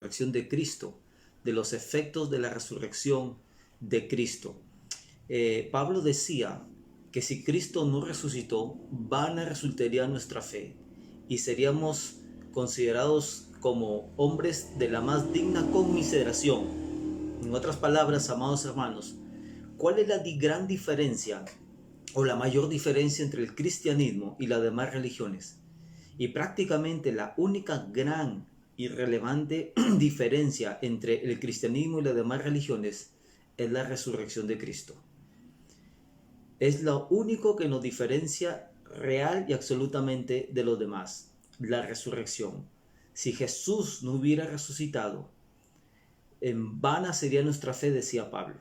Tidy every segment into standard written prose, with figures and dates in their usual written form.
resurrección de Cristo, de los efectos de la resurrección de Cristo. Pablo decía que si Cristo no resucitó, vana resultaría nuestra fe y seríamos considerados como hombres de la más digna conmiseración. En otras palabras, amados hermanos, ¿cuál es la gran diferencia o la mayor diferencia entre el cristianismo y las demás religiones? Y prácticamente la única gran y relevante diferencia entre el cristianismo y las demás religiones es la resurrección de Cristo. Es lo único que nos diferencia real y absolutamente de los demás, la resurrección. Si Jesús no hubiera resucitado, en vana sería nuestra fe, decía Pablo.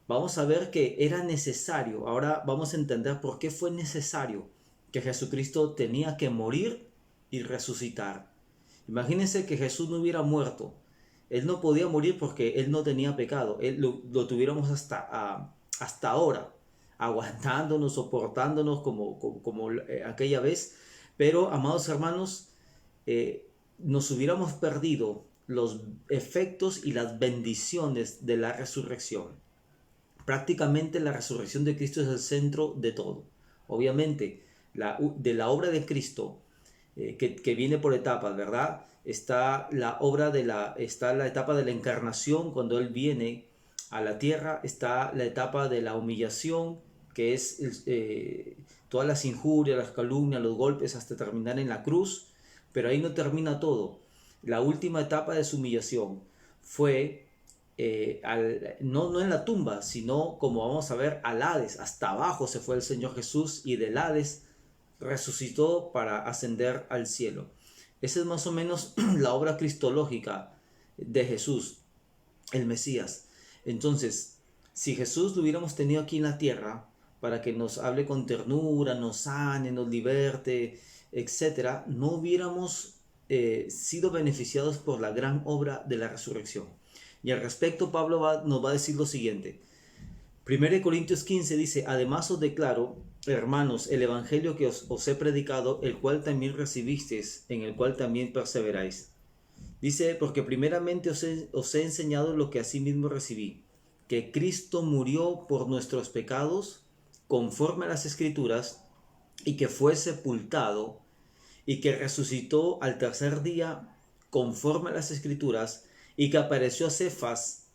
Vamos a ver que era necesario, ahora vamos a entender por qué fue necesario que Jesucristo tenía que morir y resucitar. Imagínense que Jesús no hubiera muerto. Él no podía morir porque Él no tenía pecado. Él lo tuviéramos hasta ahora, aguantándonos, soportándonos como aquella vez. Pero, amados hermanos, nos hubiéramos perdido los efectos y las bendiciones de la resurrección. Prácticamente la resurrección de Cristo es el centro de todo. Obviamente, de la obra de Cristo, que viene por etapas, ¿verdad? Está la etapa de la encarnación, cuando Él viene a la tierra. Está la etapa de la humillación, que es todas las injurias, las calumnias, los golpes, hasta terminar en la cruz. Pero ahí no termina todo. La última etapa de su humillación fue no en la tumba, sino, como vamos a ver, al Hades. Hasta abajo se fue el Señor Jesús y del Hades resucitó para ascender al cielo. Esa es más o menos la obra cristológica de Jesús, el Mesías. Entonces, si Jesús lo hubiéramos tenido aquí en la tierra para que nos hable con ternura, nos sane, nos liberte, etc., no hubiéramos sido beneficiados por la gran obra de la resurrección. Y al respecto, Pablo nos va a decir lo siguiente. 1 Corintios 15 dice: además os declaro, hermanos, el evangelio que os he predicado, el cual también recibisteis, en el cual también perseveráis. Dice: porque primeramente os he enseñado lo que asimismo recibí, que Cristo murió por nuestros pecados, conforme a las Escrituras, y que fue sepultado, y que resucitó al tercer día, conforme a las Escrituras, y que apareció a Cefas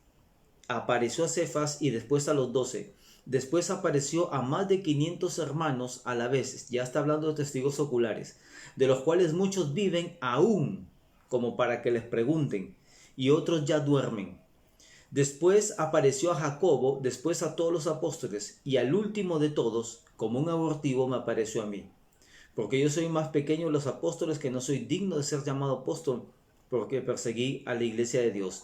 y después a los 12. Después apareció a más de 500 hermanos a la vez. Ya está hablando de testigos oculares, de los cuales muchos viven aún, como para que les pregunten, y otros ya duermen. Después apareció a Jacobo, después a todos los apóstoles, y al último de todos, como un abortivo, me apareció a mí. Porque yo soy más pequeño de los apóstoles, que no soy digno de ser llamado apóstol, porque perseguí a la iglesia de Dios.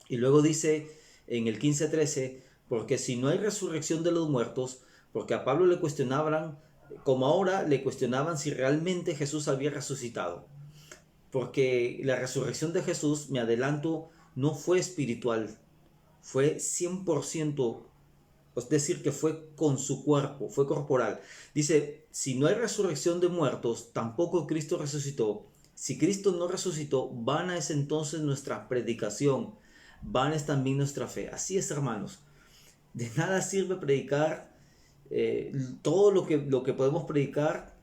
Y luego dice en el 15:13, porque si no hay resurrección de los muertos, porque a Pablo le cuestionaban, como ahora le cuestionaban si realmente Jesús había resucitado. Porque la resurrección de Jesús, me adelanto, no fue espiritual, fue 100%, es decir, que fue con su cuerpo, fue corporal. Dice: si no hay resurrección de muertos, tampoco Cristo resucitó. Si Cristo no resucitó, vana es entonces nuestra predicación, vana es también nuestra fe. Así es, hermanos. De nada sirve predicar todo lo que podemos predicar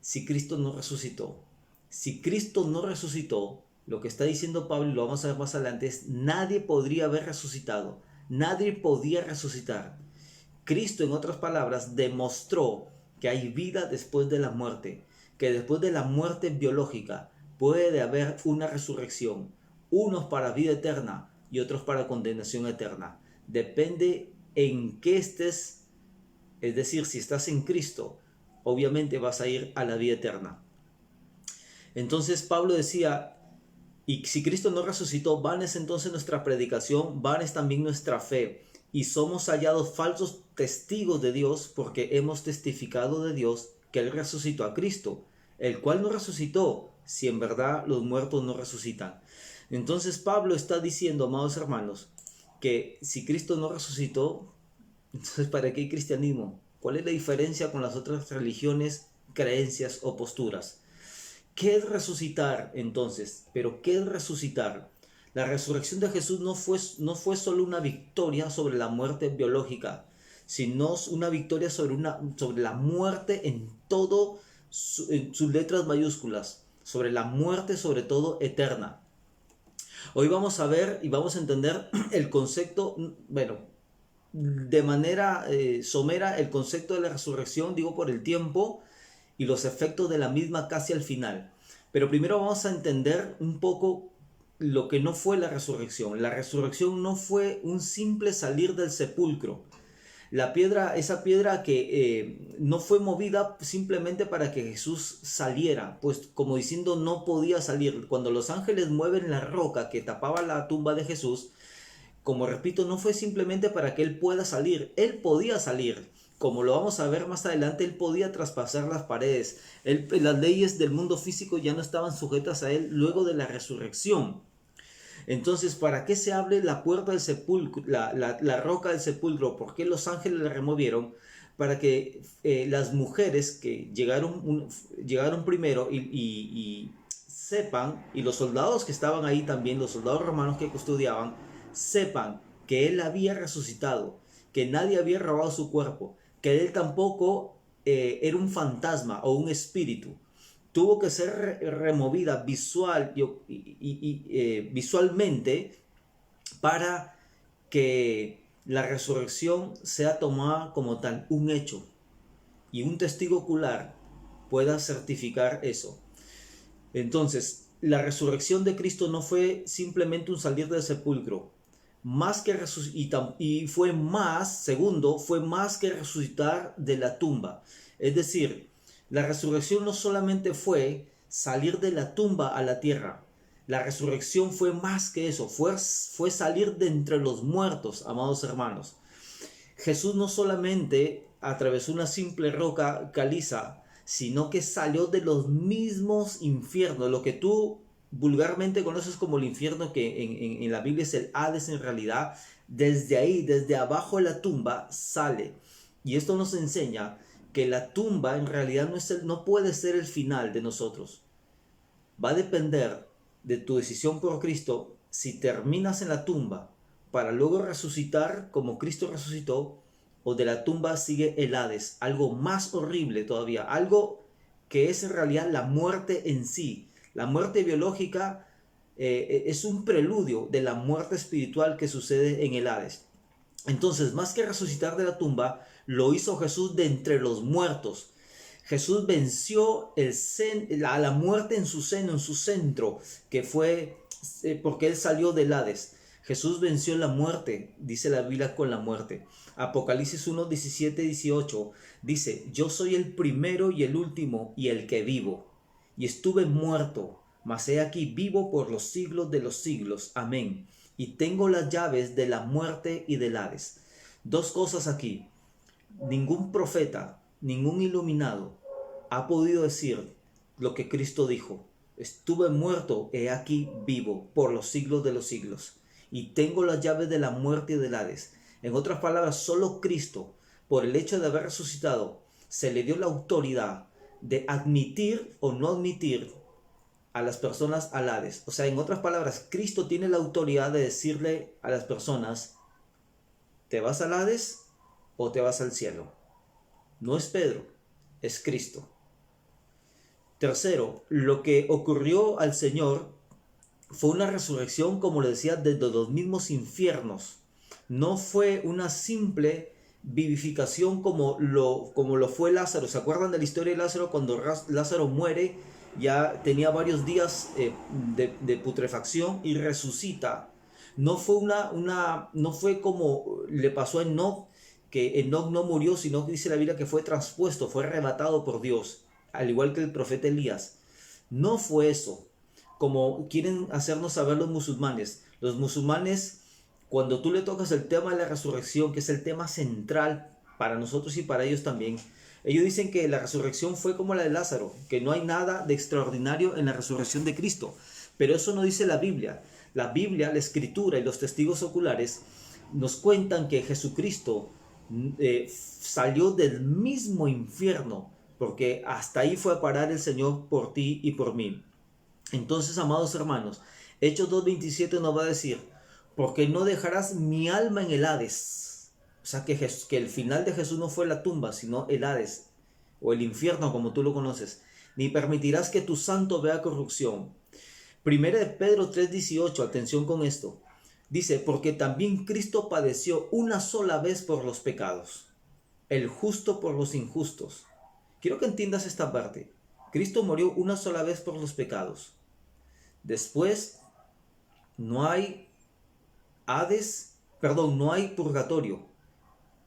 si Cristo no resucitó. Si Cristo no resucitó, lo que está diciendo Pablo, y lo vamos a ver más adelante, es: nadie podría haber resucitado. Nadie podía resucitar. Cristo, en otras palabras, demostró que hay vida después de la muerte, que después de la muerte biológica puede haber una resurrección, unos para vida eterna y otros para condenación eterna. Depende en qué estés, es decir, si estás en Cristo, obviamente vas a ir a la vida eterna. Entonces Pablo decía: y si Cristo no resucitó, vana es entonces nuestra predicación, vana es también nuestra fe. Y somos hallados falsos testigos de Dios, porque hemos testificado de Dios que Él resucitó a Cristo, el cual no resucitó, si en verdad los muertos no resucitan. Entonces Pablo está diciendo, amados hermanos, que si Cristo no resucitó, entonces ¿para qué hay cristianismo? ¿Cuál es la diferencia con las otras religiones, creencias o posturas? ¿Qué es resucitar entonces? Pero ¿qué es resucitar? La resurrección de Jesús no fue solo una victoria sobre la muerte biológica, sino una victoria sobre la muerte en todo en sus letras mayúsculas, sobre la muerte sobre todo eterna. Hoy vamos a ver y vamos a entender el concepto, bueno, de manera somera el concepto de la resurrección, digo por el tiempo y los efectos de la misma casi al final. Pero primero vamos a entender un poco lo que no fue la resurrección. La resurrección no fue un simple salir del sepulcro. La piedra, esa piedra que no fue movida simplemente para que Jesús saliera, pues como diciendo no podía salir. Cuando los ángeles mueven la roca que tapaba la tumba de Jesús, como repito, no fue simplemente para que él pueda salir, él podía salir. Como lo vamos a ver más adelante, él podía traspasar las paredes. Las leyes del mundo físico ya no estaban sujetas a él luego de la resurrección. Entonces, ¿para qué se abre la puerta del sepulcro, la roca del sepulcro? ¿Por qué los ángeles la removieron? Para que las mujeres que llegaron primero y sepan, y los soldados que estaban ahí también, los soldados romanos que custodiaban, sepan que él había resucitado, que nadie había robado su cuerpo, que él tampoco era un fantasma o un espíritu. Tuvo que ser removida visualmente para que la resurrección sea tomada como tal, un hecho, y un testigo ocular pueda certificar eso. Entonces, la resurrección de Cristo no fue simplemente un salir del sepulcro, más que y fue más, segundo, fue más que resucitar de la tumba. Es decir, la resurrección no solamente fue salir de la tumba a la tierra. La resurrección fue más que eso, fue salir de entre los muertos, amados hermanos. Jesús no solamente atravesó una simple roca caliza, sino que salió de los mismos infiernos, lo que tú vulgarmente conoces como el infierno, que en la Biblia es el Hades en realidad. Desde ahí, desde abajo de la tumba, sale. Y esto nos enseña que la tumba en realidad no puede ser el final de nosotros. Va a depender de tu decisión por Cristo si terminas en la tumba para luego resucitar como Cristo resucitó, o de la tumba sigue el Hades, algo más horrible todavía, algo que es en realidad la muerte en sí. La muerte biológica es un preludio de la muerte espiritual que sucede en el Hades. Entonces, más que resucitar de la tumba, lo hizo Jesús de entre los muertos. Jesús venció a la muerte en su seno, en su centro, que fue porque él salió del Hades. Jesús venció la muerte, dice la Biblia, con la muerte. Apocalipsis 1, 17, 18 dice: yo soy el primero y el último y el que vivo. Y estuve muerto, mas he aquí vivo por los siglos de los siglos. Amén. Y tengo las llaves de la muerte y del Hades. Dos cosas aquí. Ningún profeta, ningún iluminado ha podido decir lo que Cristo dijo. Estuve muerto, he aquí vivo por los siglos de los siglos. Y tengo las llaves de la muerte y del Hades. En otras palabras, solo Cristo, por el hecho de haber resucitado, se le dio la autoridad de admitir o no admitir a las personas al Hades. O sea, en otras palabras, Cristo tiene la autoridad de decirle a las personas: ¿te vas al Hades o te vas al cielo? No es Pedro, es Cristo. Tercero, lo que ocurrió al Señor fue una resurrección, como le decía, desde los mismos infiernos. No fue una simple vivificación como lo fue Lázaro. ¿Se acuerdan de la historia de Lázaro? Cuando Lázaro muere, ya tenía varios días de putrefacción y resucita. No fue como le pasó a Enoc, que Enoc no murió, sino que dice la Biblia que fue traspuesto, fue arrebatado por Dios, al igual que el profeta Elías. No fue eso, como quieren hacernos saber los musulmanes. Los musulmanes, cuando tú le tocas el tema de la resurrección, que es el tema central para nosotros y para ellos también, ellos dicen que la resurrección fue como la de Lázaro, que no hay nada de extraordinario en la resurrección de Cristo. Pero eso no dice la Biblia. La Biblia, la Escritura y los testigos oculares nos cuentan que Jesucristo salió del mismo infierno porque hasta ahí fue a parar el Señor por ti y por mí. Entonces, amados hermanos, Hechos 2:27 nos va a decir, porque no dejarás mi alma en el Hades. O sea, que el final de Jesús no fue la tumba, sino el Hades, o el infierno como tú lo conoces, ni permitirás que tu santo vea corrupción. Primera de Pedro 3:18, atención con esto. Dice, porque también Cristo padeció una sola vez por los pecados, el justo por los injustos. Quiero que entiendas esta parte. Cristo murió una sola vez por los pecados. Después no hay no hay purgatorio.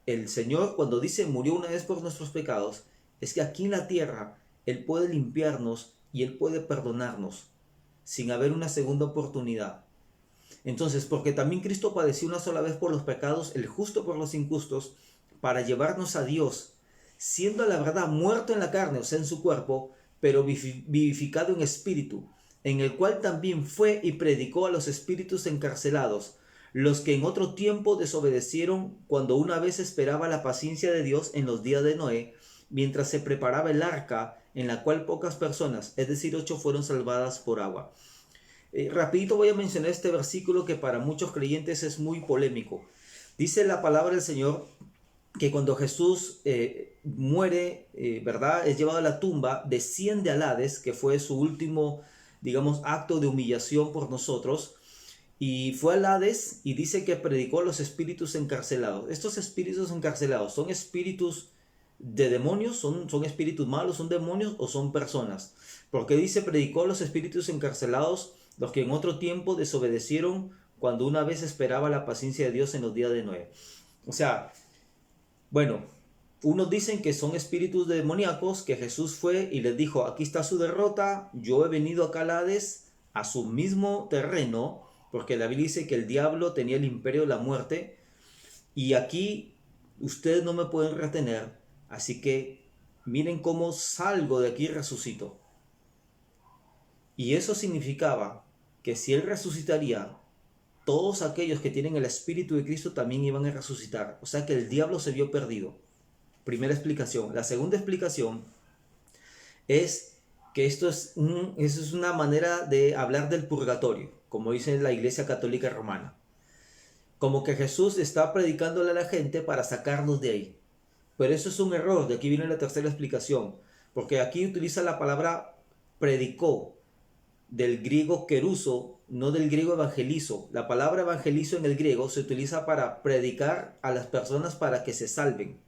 El Señor, cuando dice murió una vez por nuestros pecados, es que aquí en la tierra Él puede limpiarnos y Él puede perdonarnos sin haber una segunda oportunidad. Entonces, porque también Cristo padeció una sola vez por los pecados, el justo por los injustos, para llevarnos a Dios, siendo a la verdad muerto en la carne, o sea, en su cuerpo, pero vivificado en espíritu, en el cual también fue y predicó a los espíritus encarcelados, los que en otro tiempo desobedecieron cuando una vez esperaba la paciencia de Dios en los días de Noé, mientras se preparaba el arca, en la cual pocas personas, es decir, 8, fueron salvadas por agua. Rapidito voy a mencionar este versículo que para muchos creyentes es muy polémico. Dice la palabra del Señor que cuando Jesús muere, ¿verdad? Es llevado a la tumba, desciende al Hades, que fue su último, digamos, acto de humillación por nosotros, y fue al Hades y dice que predicó a los espíritus encarcelados. Estos espíritus encarcelados son espíritus de demonios, son espíritus malos, son demonios o son personas. Porque dice predicó a los espíritus encarcelados, los que en otro tiempo desobedecieron cuando una vez esperaba la paciencia de Dios en los días de Noé. O sea, bueno, unos dicen que son espíritus demoníacos, que Jesús fue y les dijo, aquí está su derrota, yo he venido acá al Hades, a su mismo terreno, porque la Biblia dice que el diablo tenía el imperio de la muerte, y aquí ustedes no me pueden retener, así que miren cómo salgo de aquí y resucito. Y eso significaba que si Él resucitaría, todos aquellos que tienen el Espíritu de Cristo también iban a resucitar. O sea que el diablo se vio perdido. Primera explicación. La segunda explicación es que eso es una manera de hablar del purgatorio, como dice la Iglesia Católica Romana. Como que Jesús está predicándole a la gente para sacarnos de ahí. Pero eso es un error. De aquí viene la tercera explicación. Porque aquí utiliza la palabra predicó, del griego keruso, no del griego evangelizo. La palabra evangelizo en el griego se utiliza para predicar a las personas para que se salven.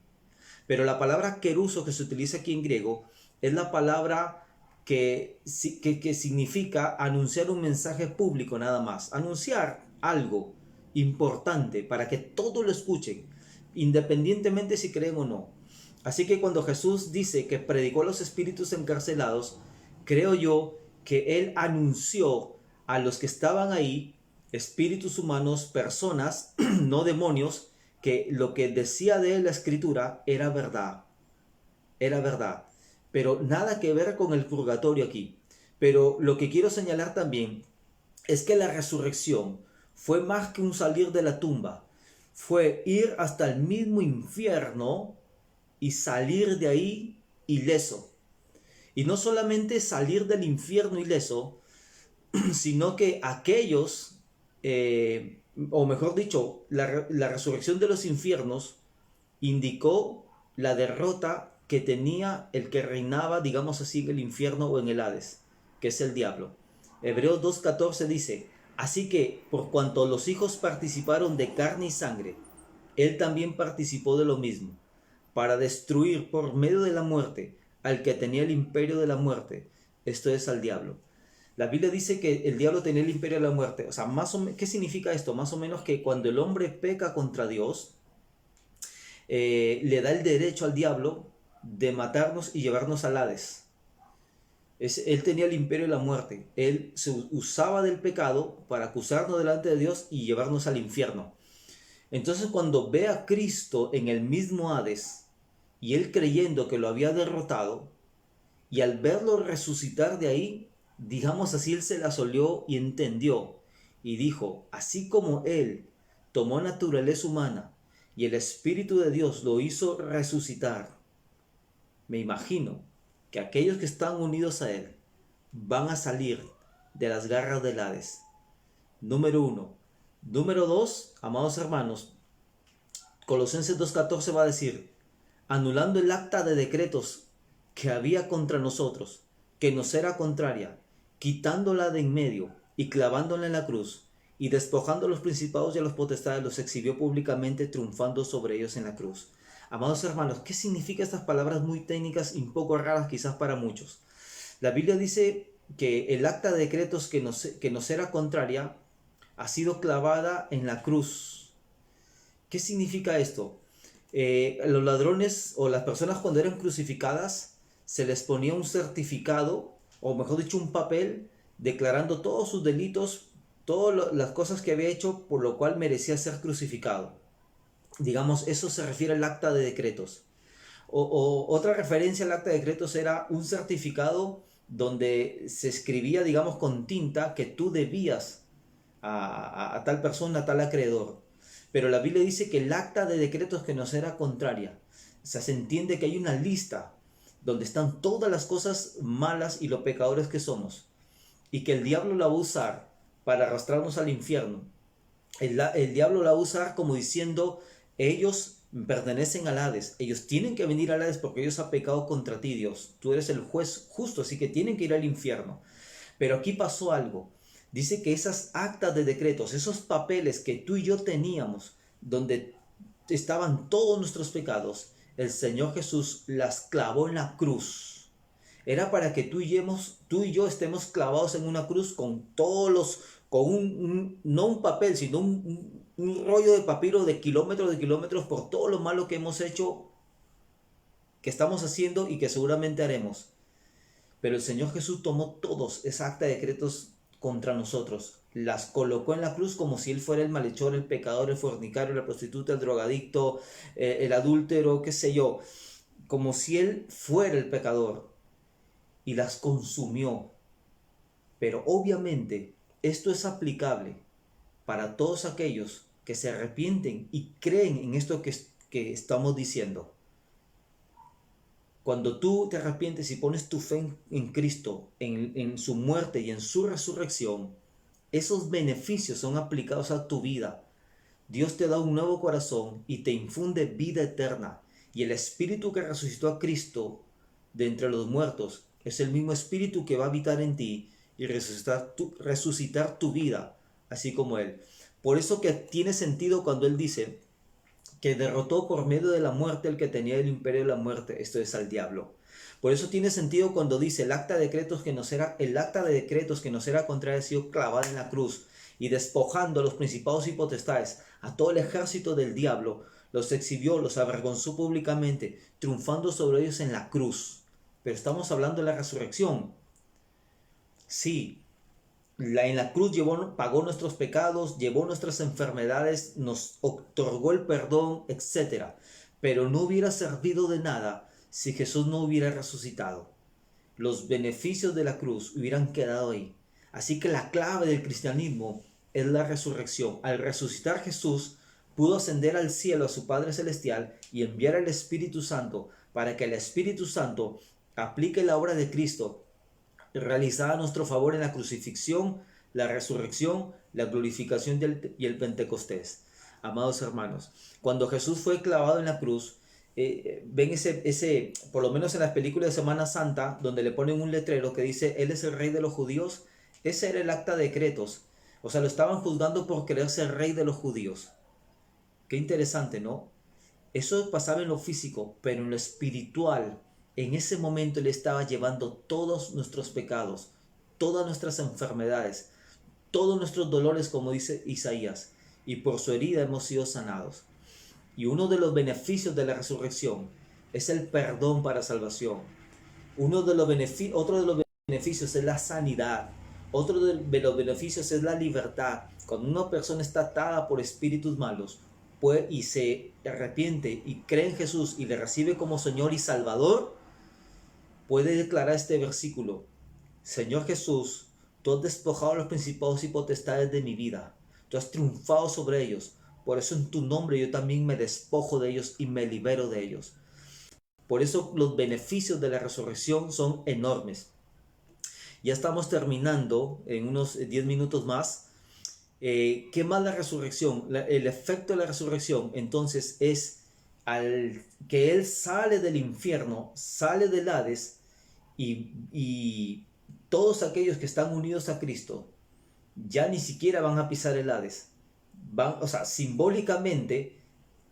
Pero la palabra keruso que se utiliza aquí en griego es la palabra que significa anunciar un mensaje público nada más. Anunciar algo importante para que todos lo escuchen, independientemente si creen o no. Así que cuando Jesús dice que predicó a los espíritus encarcelados, creo yo que Él anunció a los que estaban ahí, espíritus humanos, personas, no demonios, que lo que decía de Él la Escritura era verdad. Era verdad. Pero nada que ver con el purgatorio aquí. Pero lo que quiero señalar también es que la resurrección fue más que un salir de la tumba. Fue ir hasta el mismo infierno y salir de ahí ileso. Y no solamente salir del infierno ileso, sino que aquellos, o mejor dicho, la resurrección de los infiernos indicó la derrota que tenía el que reinaba, digamos así, en el infierno o en el Hades, que es el diablo. Hebreos 2:14 dice, así que por cuanto los hijos participaron de carne y sangre, él también participó de lo mismo, para destruir por medio de la muerte al que tenía el imperio de la muerte, esto es al diablo. La Biblia dice que el diablo tenía el imperio de la muerte. O sea, ¿qué significa esto? Más o menos que cuando el hombre peca contra Dios, le da el derecho al diablo de matarnos y llevarnos al Hades. Él tenía el imperio de la muerte. Él se usaba del pecado para acusarnos delante de Dios y llevarnos al infierno. Entonces, cuando ve a Cristo en el mismo Hades, y él creyendo que lo había derrotado, y al verlo resucitar de ahí, digamos así, él se la solió y entendió, y dijo, así como él tomó naturaleza humana, y el Espíritu de Dios lo hizo resucitar, me imagino que aquellos que están unidos a Él van a salir de las garras del Hades. Número 1. Número 2, amados hermanos, Colosenses 2:14 va a decir, anulando el acta de decretos que había contra nosotros, que nos era contraria, quitándola de en medio y clavándola en la cruz, y despojando a los principados y a los potestades, los exhibió públicamente, triunfando sobre ellos en la cruz. Amados hermanos, ¿qué significan estas palabras muy técnicas y un poco raras quizás para muchos? La Biblia dice que el acta de decretos que nos era contraria ha sido clavada en la cruz. ¿Qué significa esto? Los ladrones o las personas cuando eran crucificadas se les ponía un certificado, o mejor dicho un papel, declarando todos sus delitos, todas las cosas que había hecho por lo cual merecía ser crucificado. Digamos, eso se refiere al acta de decretos. Otra referencia al acta de decretos era un certificado donde se escribía, digamos, con tinta que tú debías a tal persona, a tal acreedor. Pero la Biblia dice que el acta de decretos que nos era contraria. O sea, se entiende que hay una lista donde están todas las cosas malas y los pecadores que somos. Y que el diablo la va a usar para arrastrarnos al infierno. El diablo la va a usar como diciendo, ellos pertenecen al Hades, ellos tienen que venir al Hades porque ellos han pecado contra ti, Dios. Tú eres el juez justo, así que tienen que ir al infierno. Pero aquí pasó algo. Dice que esas actas de decretos, esos papeles que tú y yo teníamos, donde estaban todos nuestros pecados, el Señor Jesús las clavó en la cruz. Era para que tú y yo estemos clavados en una cruz con todos los, no un papel, sino un rollo de papiro de kilómetros por todo lo malo que hemos hecho, que estamos haciendo y que seguramente haremos. Pero el Señor Jesús tomó todos esa acta de decretos contra nosotros, las colocó en la cruz como si Él fuera el malhechor, el pecador, el fornicario, la prostituta, el drogadicto, el adúltero, qué sé yo, como si Él fuera el pecador, y las consumió. Pero obviamente esto es aplicable para todos aquellos que se arrepienten y creen en esto que estamos diciendo. Cuando tú te arrepientes y pones tu fe en Cristo, en su muerte y en su resurrección, esos beneficios son aplicados a tu vida. Dios te da un nuevo corazón y te infunde vida eterna. Y el Espíritu que resucitó a Cristo de entre los muertos es el mismo Espíritu que va a habitar en ti y resucitar tu vida, así como Él. Por eso que tiene sentido cuando Él dice que derrotó por medio de la muerte el que tenía el imperio de la muerte, esto es al diablo. Por eso tiene sentido cuando dice el acta de decretos que nos era contraria ha sido clavada en la cruz, y despojando a los principados y potestades, a todo el ejército del diablo, los exhibió, los avergonzó públicamente, triunfando sobre ellos en la cruz. Pero estamos hablando de la resurrección. Sí, en la cruz pagó nuestros pecados, llevó nuestras enfermedades, nos otorgó el perdón, etc. Pero no hubiera servido de nada si Jesús no hubiera resucitado. Los beneficios de la cruz hubieran quedado ahí. Así que la clave del cristianismo es la resurrección. Al resucitar Jesús, pudo ascender al cielo a su Padre Celestial y enviar al Espíritu Santo para que el Espíritu Santo aplique la obra de Cristo realizada a nuestro favor en la crucifixión, la resurrección, la glorificación y el Pentecostés. Amados hermanos, cuando Jesús fue clavado en la cruz, ven por lo menos en las películas de Semana Santa, donde le ponen un letrero que dice, Él es el rey de los judíos. Ese era el acta de decretos. O sea, lo estaban juzgando por querer ser rey de los judíos. Qué interesante, ¿no? Eso pasaba en lo físico, pero en lo espiritual, en ese momento Él estaba llevando todos nuestros pecados, todas nuestras enfermedades, todos nuestros dolores, como dice Isaías, y por su herida hemos sido sanados. Y uno de los beneficios de la resurrección es el perdón para salvación. Otro de los beneficios es la sanidad. Otro de los beneficios es la libertad. Cuando una persona está atada por espíritus malos y se arrepiente y cree en Jesús y le recibe como Señor y Salvador, puede declarar este versículo: Señor Jesús, tú has despojado a los principados y potestades de mi vida. Tú has triunfado sobre ellos. Por eso en tu nombre yo también me despojo de ellos y me libero de ellos. Por eso los beneficios de la resurrección son enormes. Ya estamos terminando en unos 10 minutos más. ¿Qué más la resurrección? El efecto de la resurrección entonces es al que Él sale del infierno, sale del Hades y todos aquellos que están unidos a Cristo ya ni siquiera van a pisar el Hades. O sea, simbólicamente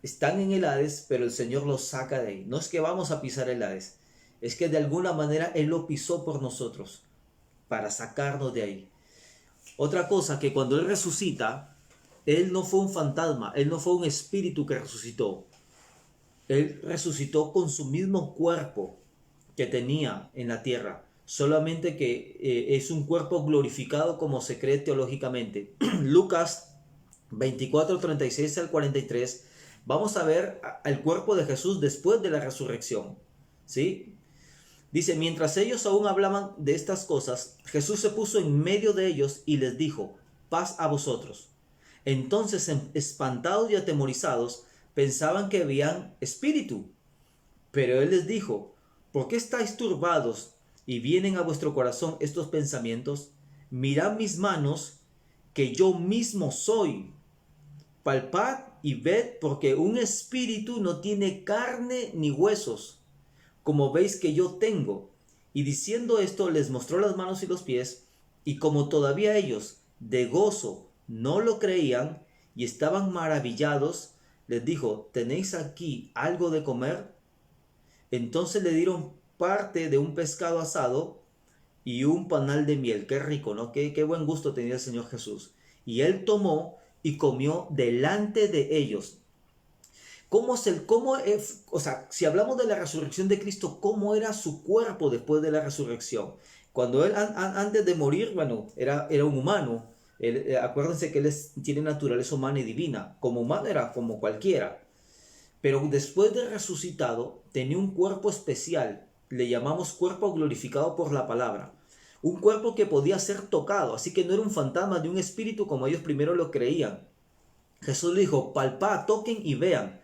están en el Hades, pero el Señor los saca de ahí. No es que vamos a pisar el Hades, es que de alguna manera Él lo pisó por nosotros para sacarnos de ahí. Otra cosa, que cuando Él resucita, Él no fue un fantasma, Él no fue un espíritu que resucitó. Él resucitó con su mismo cuerpo que tenía en la tierra, solamente que es un cuerpo glorificado como se cree teológicamente. Lucas 24, 36 al 43, vamos a ver al cuerpo de Jesús después de la resurrección, ¿sí? Dice, mientras ellos aún hablaban de estas cosas, Jesús se puso en medio de ellos y les dijo, paz a vosotros. Entonces, espantados y atemorizados, pensaban que veían espíritu. Pero Él les dijo, ¿por qué estáis turbados y vienen a vuestro corazón estos pensamientos? Mirad mis manos, que yo mismo soy. Palpad y ved, porque un espíritu no tiene carne ni huesos, como veis que yo tengo. Y diciendo esto, les mostró las manos y los pies, y como todavía ellos de gozo no lo creían y estaban maravillados, les dijo, ¿tenéis aquí algo de comer? Entonces le dieron parte de un pescado asado y un panal de miel. Qué rico, ¿no? Qué buen gusto tenía el Señor Jesús. Y Él tomó y comió delante de ellos. O sea, si hablamos de la resurrección de Cristo, ¿cómo era su cuerpo después de la resurrección? Cuando Él, antes de morir, bueno, era un humano. Acuérdense que Él tiene naturaleza humana y divina. Como humano era como cualquiera. Pero después de resucitado, tenía un cuerpo especial. Le llamamos cuerpo glorificado por la palabra. Un cuerpo que podía ser tocado. Así que no era un fantasma de un espíritu como ellos primero lo creían. Jesús le dijo, palpad, toquen y vean.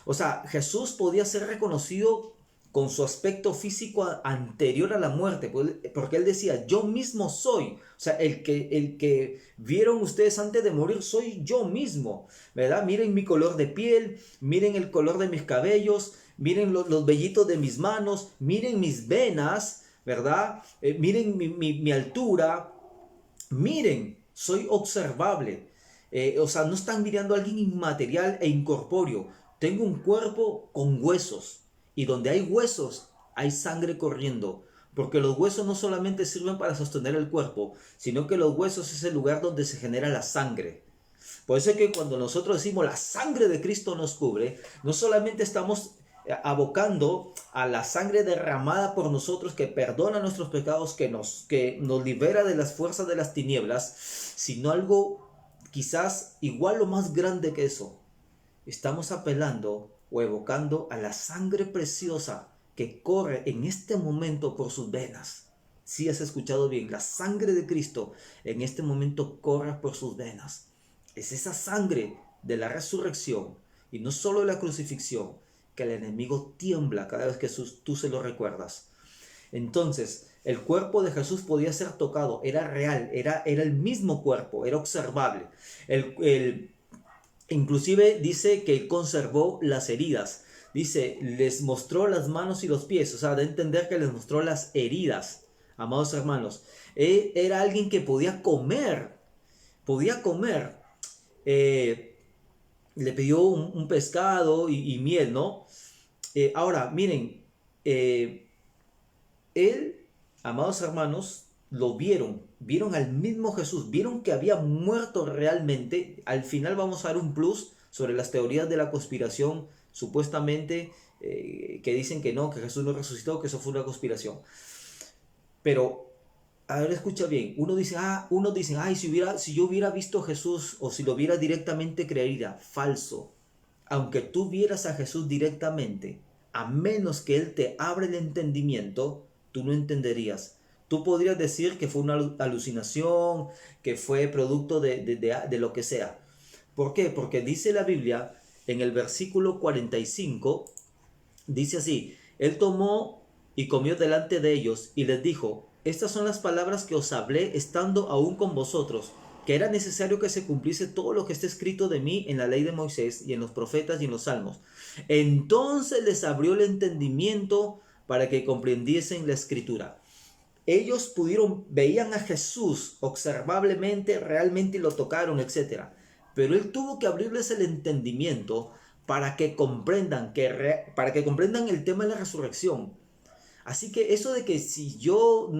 O sea, Jesús podía ser reconocido con su aspecto físico anterior a la muerte, porque Él decía, yo mismo soy. O sea, el que vieron ustedes antes de morir soy yo mismo, ¿verdad? Miren mi color de piel, miren el color de mis cabellos, miren los vellitos de mis manos, miren mis venas, ¿verdad? Miren mi altura, miren, soy observable. O sea, no están mirando a alguien inmaterial e incorpóreo. Tengo un cuerpo con huesos. Y donde hay huesos, hay sangre corriendo. Porque los huesos no solamente sirven para sostener el cuerpo, sino que los huesos es el lugar donde se genera la sangre. Por eso es que cuando nosotros decimos la sangre de Cristo nos cubre, no solamente estamos abocando a la sangre derramada por nosotros que perdona nuestros pecados, que nos libera de las fuerzas de las tinieblas, sino algo quizás igual o más grande que eso. Estamos apelando o evocando a la sangre preciosa que corre en este momento por sus venas. Si has escuchado bien, la sangre de Cristo en este momento corre por sus venas. Es esa sangre de la resurrección y no solo de la crucifixión que el enemigo tiembla cada vez que tú se lo recuerdas. Entonces, el cuerpo de Jesús podía ser tocado, era real, era el mismo cuerpo, era observable. Inclusive dice que él conservó las heridas. Dice, les mostró las manos y los pies. O sea, de entender que les mostró las heridas. Amados hermanos, él era alguien que podía comer. Podía comer. Le pidió un pescado y miel, ¿no? Ahora, miren, él, amados hermanos, lo vieron al mismo Jesús, vieron que había muerto realmente. Al final vamos a dar un plus sobre las teorías de la conspiración, supuestamente, que dicen que no, que Jesús no resucitó, que eso fue una conspiración. Pero, a ver, escucha bien, unos dicen, ay, si yo hubiera visto a Jesús, o si lo viera directamente, creería. Falso. Aunque tú vieras a Jesús directamente, a menos que Él te abra el entendimiento, tú no entenderías. Tú podrías decir que fue una alucinación, que fue producto de lo que sea. ¿Por qué? Porque dice la Biblia en el versículo 45, dice así, Él tomó y comió delante de ellos y les dijo: estas son las palabras que os hablé estando aún con vosotros, que era necesario que se cumpliese todo lo que está escrito de mí en la ley de Moisés y en los profetas y en los salmos. Entonces les abrió el entendimiento para que comprendiesen la escritura. Ellos veían a Jesús observablemente, realmente lo tocaron, etc. Pero Él tuvo que abrirles el entendimiento para que comprendan, el tema de la resurrección. Así que eso de que si yo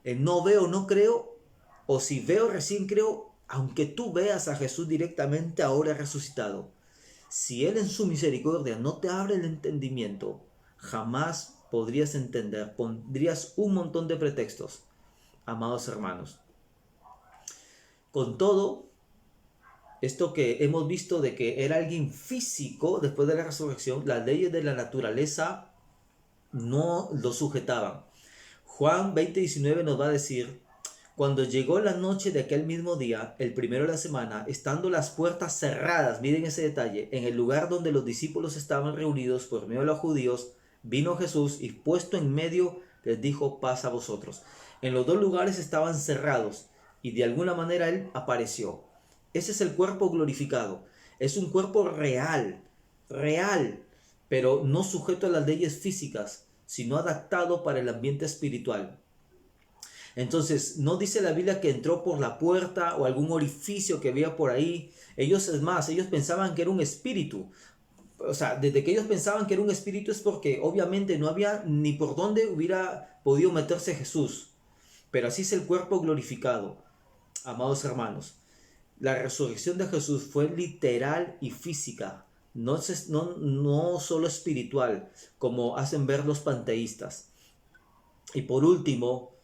no veo, no creo, o si veo, recién creo, aunque tú veas a Jesús directamente ahora resucitado, si Él en su misericordia no te abre el entendimiento, jamás podrías entender, pondrías un montón de pretextos, amados hermanos. Con todo, esto que hemos visto de que era alguien físico después de la resurrección, las leyes de la naturaleza no lo sujetaban. Juan 20:19 nos va a decir: cuando llegó la noche de aquel mismo día, el primero de la semana, estando las puertas cerradas, miren ese detalle, en el lugar donde los discípulos estaban reunidos por medio de los judíos, vino Jesús y puesto en medio les dijo: paz a vosotros. En los dos lugares estaban cerrados y de alguna manera Él apareció. Ese es el cuerpo glorificado. Es un cuerpo real, pero no sujeto a las leyes físicas, sino adaptado para el ambiente espiritual. Entonces, no dice la Biblia que entró por la puerta o algún orificio que había por ahí. Ellos pensaban que era un espíritu. O sea, desde que ellos pensaban que era un espíritu es porque obviamente no había ni por dónde hubiera podido meterse Jesús. Pero así es el cuerpo glorificado, amados hermanos. La resurrección de Jesús fue literal y física, no solo espiritual, como hacen ver los panteístas. Y por último,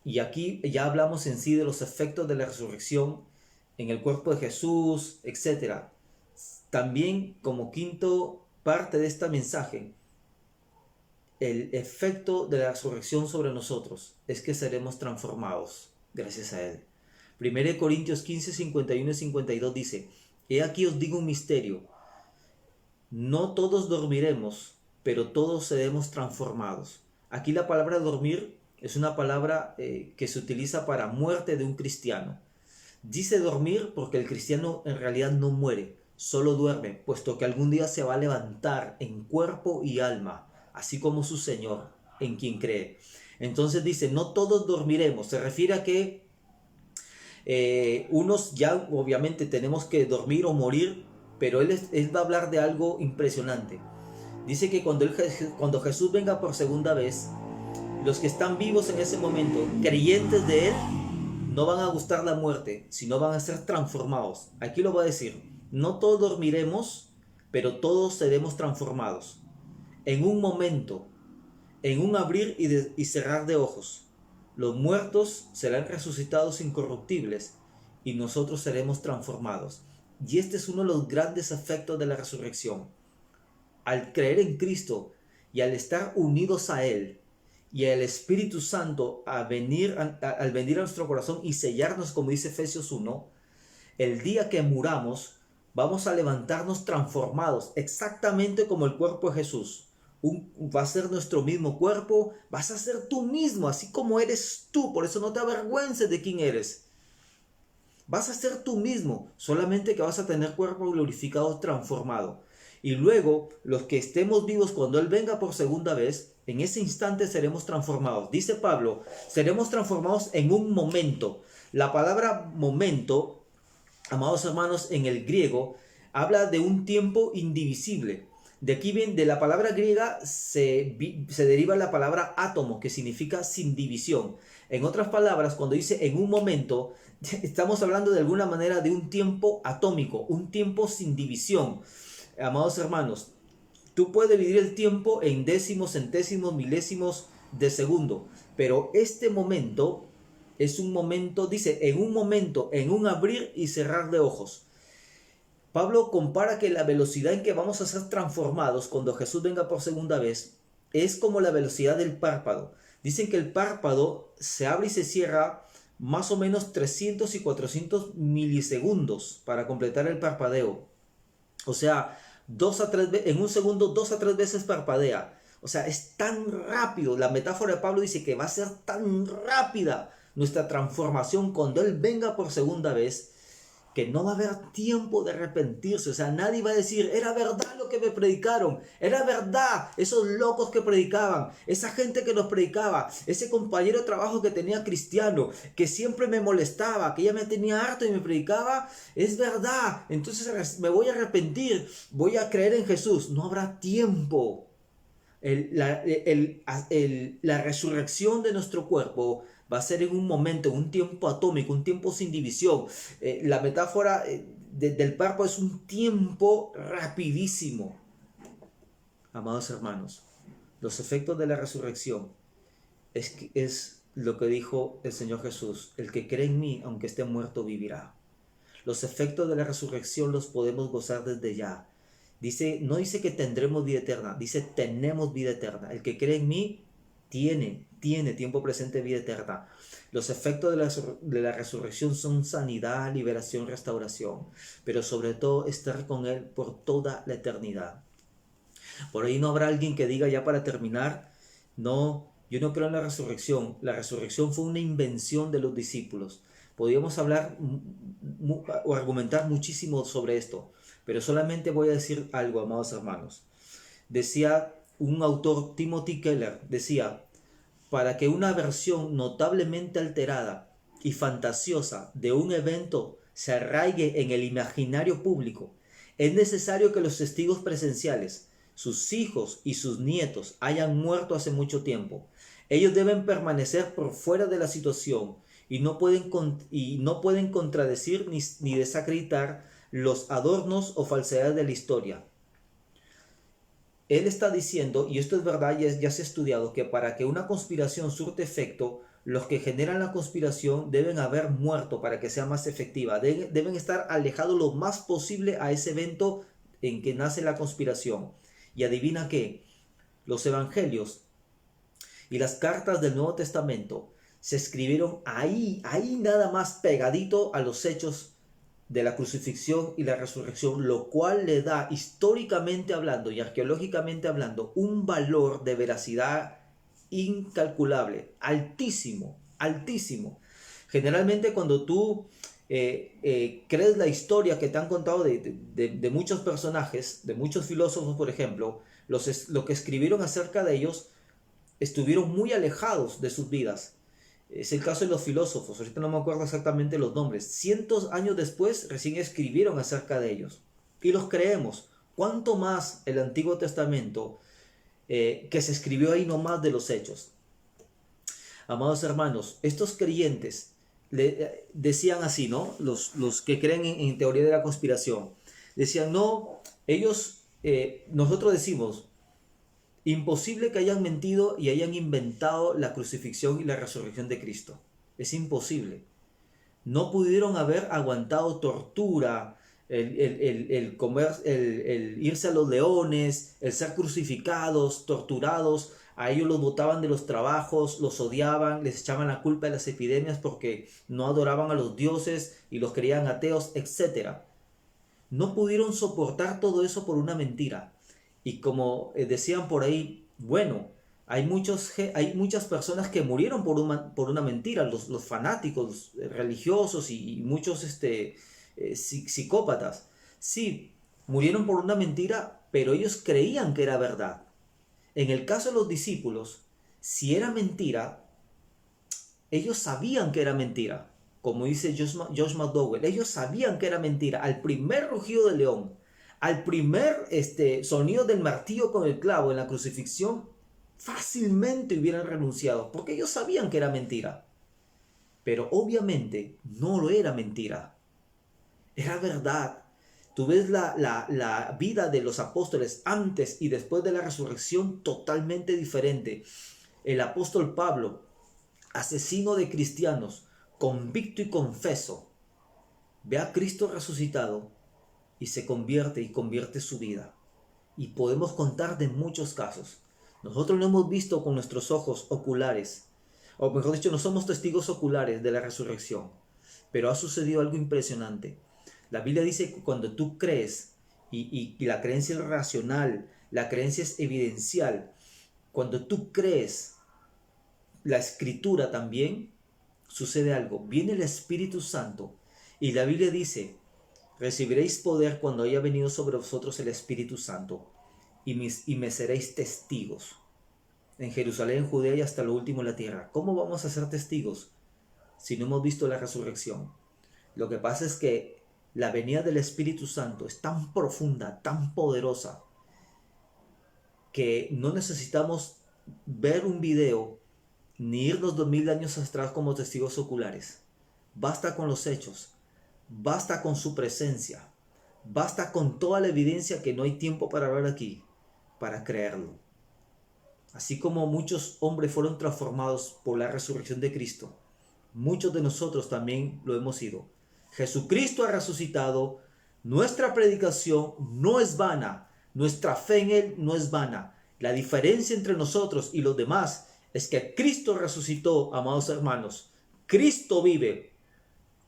y aquí ya hablamos en sí de los efectos de la resurrección en el cuerpo de Jesús, etc. También, como quinto parte de este mensaje, el efecto de la resurrección sobre nosotros es que seremos transformados gracias a Él. 1 Corintios 15, 51 y 52 dice: he aquí os digo un misterio, no todos dormiremos, pero todos seremos transformados. Aquí la palabra dormir es una palabra que se utiliza para muerte de un cristiano. Dice dormir porque el cristiano en realidad no muere, solo duerme, puesto que algún día se va a levantar en cuerpo y alma, así como su Señor, en quien cree. Entonces dice, no todos dormiremos. Se refiere a que unos ya obviamente tenemos que dormir o morir, pero él va a hablar de algo impresionante. Dice que cuando Jesús venga por segunda vez, los que están vivos en ese momento, creyentes de Él, no van a gustar la muerte, sino van a ser transformados. Aquí lo va a decir: no todos dormiremos, pero todos seremos transformados. En un momento, en un abrir y cerrar de ojos, los muertos serán resucitados incorruptibles y nosotros seremos transformados. Y este es uno de los grandes efectos de la resurrección. Al creer en Cristo y al estar unidos a Él y al Espíritu Santo al venir a nuestro corazón y sellarnos, como dice Efesios 1, el día que muramos vamos a levantarnos transformados, exactamente como el cuerpo de Jesús. Va a ser nuestro mismo cuerpo, vas a ser tú mismo, así como eres tú. Por eso no te avergüences de quién eres. Vas a ser tú mismo, solamente que vas a tener cuerpo glorificado, transformado. Y luego, los que estemos vivos cuando Él venga por segunda vez, en ese instante seremos transformados. Dice Pablo, seremos transformados en un momento. La palabra momento, amados hermanos, en el griego, habla de un tiempo indivisible. De aquí bien, de la palabra griega se deriva la palabra átomo, que significa sin división. En otras palabras, cuando dice en un momento, estamos hablando de alguna manera de un tiempo atómico, un tiempo sin división. Amados hermanos, tú puedes dividir el tiempo en décimos, centésimos, milésimos de segundo, pero este momento es un momento, dice, en un momento, en un abrir y cerrar de ojos. Pablo compara que la velocidad en que vamos a ser transformados cuando Jesús venga por segunda vez es como la velocidad del párpado. Dicen que el párpado se abre y se cierra más o menos 300 y 400 milisegundos para completar el parpadeo. O sea, en un segundo 2 a 3 veces parpadea. O sea, es tan rápido. La metáfora de Pablo dice que va a ser tan rápida nuestra transformación cuando Él venga por segunda vez, que no va a haber tiempo de arrepentirse. O sea, nadie va a decir, era verdad lo que me predicaron, era verdad esos locos que predicaban, esa gente que nos predicaba, ese compañero de trabajo que tenía cristiano, que siempre me molestaba, que ya me tenía harto y me predicaba, es verdad, entonces me voy a arrepentir, voy a creer en Jesús. No habrá tiempo. La resurrección de nuestro cuerpo va a ser en un momento, en un tiempo atómico, un tiempo sin división. La metáfora del parto es un tiempo rapidísimo. Amados hermanos, los efectos de la resurrección es lo que dijo el Señor Jesús: el que cree en mí, aunque esté muerto, vivirá. Los efectos de la resurrección los podemos gozar desde ya. No dice que tendremos vida eterna, dice tenemos vida eterna. El que cree en mí tiene tiempo presente vida eterna. Los efectos de la resurrección son sanidad, liberación, restauración, pero sobre todo estar con Él por toda la eternidad. Por ahí no habrá alguien que diga, ya para terminar, no, yo no creo en la resurrección. La resurrección fue una invención de los discípulos. Podríamos hablar o argumentar muchísimo sobre esto, pero solamente voy a decir algo, amados hermanos. Decía un autor, Timothy Keller, decía: para que una versión notablemente alterada y fantasiosa de un evento se arraigue en el imaginario público, es necesario que los testigos presenciales, sus hijos y sus nietos, hayan muerto hace mucho tiempo. Ellos deben permanecer por fuera de la situación y no pueden contradecir ni desacreditar los adornos o falsedades de la historia. Él está diciendo, y esto es verdad, ya se ha estudiado, que para que una conspiración surte efecto, los que generan la conspiración deben haber muerto para que sea más efectiva. Deben estar alejados lo más posible a ese evento en que nace la conspiración. Y adivina qué, los evangelios y las cartas del Nuevo Testamento se escribieron ahí nada más pegadito a los hechos de la crucifixión y la resurrección, lo cual le da, históricamente hablando y arqueológicamente hablando, un valor de veracidad incalculable, altísimo, altísimo. Generalmente cuando tú crees la historia que te han contado de muchos personajes, de muchos filósofos, por ejemplo, lo que escribieron acerca de ellos estuvieron muy alejados de sus vidas. Es el caso de los filósofos, ahorita no me acuerdo exactamente los nombres. Cientos años después recién escribieron acerca de ellos. Y los creemos. ¿Cuánto más el Antiguo Testamento que se escribió ahí nomás de los hechos? Amados hermanos, estos creyentes decían así, ¿no? Los que creen en teoría de la conspiración. Decían, no, nosotros decimos, imposible que hayan mentido y hayan inventado la crucifixión y la resurrección de Cristo. Es imposible. No pudieron haber aguantado tortura, el irse a los leones, el ser crucificados, torturados. A ellos los botaban de los trabajos, los odiaban, les echaban la culpa de las epidemias porque no adoraban a los dioses y los creían ateos, etc. No pudieron soportar todo eso por una mentira. Y como decían por ahí, bueno, hay muchas personas que murieron por una mentira, los fanáticos religiosos y muchos psicópatas. Sí, murieron por una mentira, pero ellos creían que era verdad. En el caso de los discípulos, si era mentira, ellos sabían que era mentira. Como dice Josh McDowell, ellos sabían que era mentira. Al primer rugido del león, al primer sonido del martillo con el clavo en la crucifixión, fácilmente hubieran renunciado, porque ellos sabían que era mentira. Pero obviamente no lo era mentira, era verdad. Tú ves la vida de los apóstoles antes y después de la resurrección totalmente diferente. El apóstol Pablo, asesino de cristianos, convicto y confeso, ve a Cristo resucitado y se convierte su vida. Y podemos contar de muchos casos. Nosotros lo hemos visto con nuestros ojos oculares, o mejor dicho, no somos testigos oculares de la resurrección, pero ha sucedido algo impresionante. La Biblia dice que cuando tú crees, y la creencia es racional, la creencia es evidencial, Cuando tú crees la escritura también, sucede algo. Viene el Espíritu Santo y la Biblia dice, recibiréis poder cuando haya venido sobre vosotros el Espíritu Santo y me seréis testigos en Jerusalén, Judea y hasta lo último de la tierra. ¿Cómo vamos a ser testigos si no hemos visto la resurrección? Lo que pasa es que la venida del Espíritu Santo es tan profunda, tan poderosa, que no necesitamos ver un video ni irnos 2000 años atrás como testigos oculares. Basta con los hechos, basta con su presencia, basta con toda la evidencia que no hay tiempo para ver aquí, para creerlo. Así como muchos hombres fueron transformados por la resurrección de Cristo, muchos de nosotros también lo hemos sido. Jesucristo ha resucitado, nuestra predicación no es vana, nuestra fe en Él no es vana. La diferencia entre nosotros y los demás es que Cristo resucitó, amados hermanos. Cristo vive.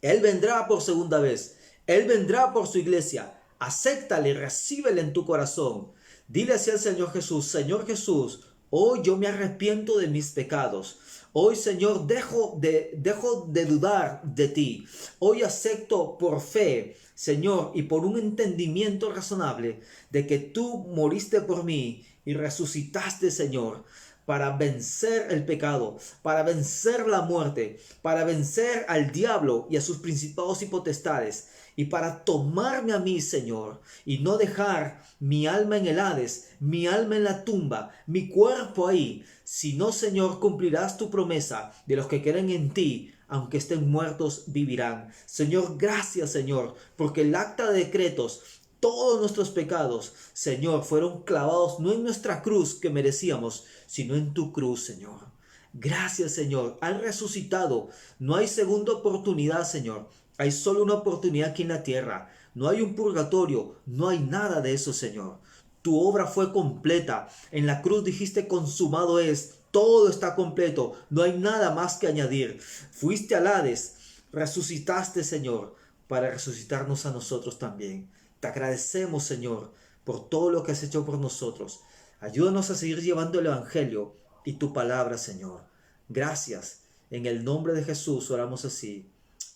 Él vendrá por segunda vez. Él vendrá por su iglesia. Acéptale, recíbele en tu corazón. Dile así al Señor Jesús: Señor Jesús, hoy yo me arrepiento de mis pecados. Hoy, Señor, dejo de dudar de ti. Hoy acepto por fe, Señor, y por un entendimiento razonable de que tú moriste por mí y resucitaste, Señor, para vencer el pecado, para vencer la muerte, para vencer al diablo y a sus principados y potestades, y para tomarme a mí, Señor, y no dejar mi alma en el Hades, mi alma en la tumba, mi cuerpo ahí, sino, Señor, cumplirás tu promesa de los que creen en ti, aunque estén muertos, vivirán. Señor, gracias, Señor, porque el acta de decretos, todos nuestros pecados, Señor, fueron clavados no en nuestra cruz que merecíamos, sino en tu cruz, Señor. Gracias, Señor. Has resucitado. No hay segunda oportunidad, Señor. Hay solo una oportunidad aquí en la tierra. No hay un purgatorio. No hay nada de eso, Señor. Tu obra fue completa. En la cruz dijiste: consumado es. Todo está completo. No hay nada más que añadir. Fuiste al Hades. Resucitaste, Señor, para resucitarnos a nosotros también. Te agradecemos, Señor, por todo lo que has hecho por nosotros. Ayúdanos a seguir llevando el Evangelio y tu palabra, Señor. Gracias. En el nombre de Jesús oramos así.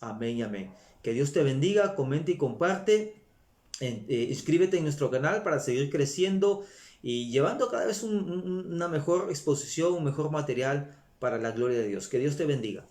Amén y amén. Que Dios te bendiga, comenta y comparte. Inscríbete en nuestro canal para seguir creciendo y llevando cada vez una mejor exposición, un mejor material para la gloria de Dios. Que Dios te bendiga.